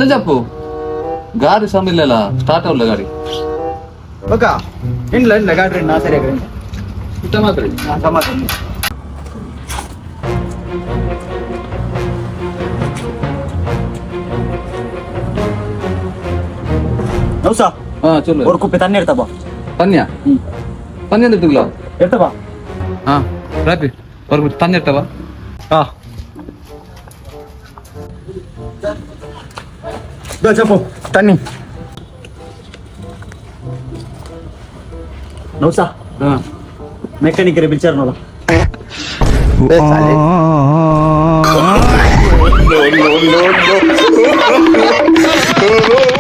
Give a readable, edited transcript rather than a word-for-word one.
చెప్పు గాడి సమీల స్టార్ట్ అవ్వలే గాడి ఇంట్లో గాడి నా సరే ఇట్ట మాత్రం సమాధానం ನೌಸಾ ಚಲೋ ஒரு குப்பை தண்ணி எடுத்தப்பா ಪನ್ಯ ಪನ್ಯ எடுத்துக்கல எடுத்தப்பா ராப்பி ஒரு தண்ணி எடுத்தவா చెప్పు తన్ని నౌసా మెకానిక్ రే పిలిచారు నోలా no.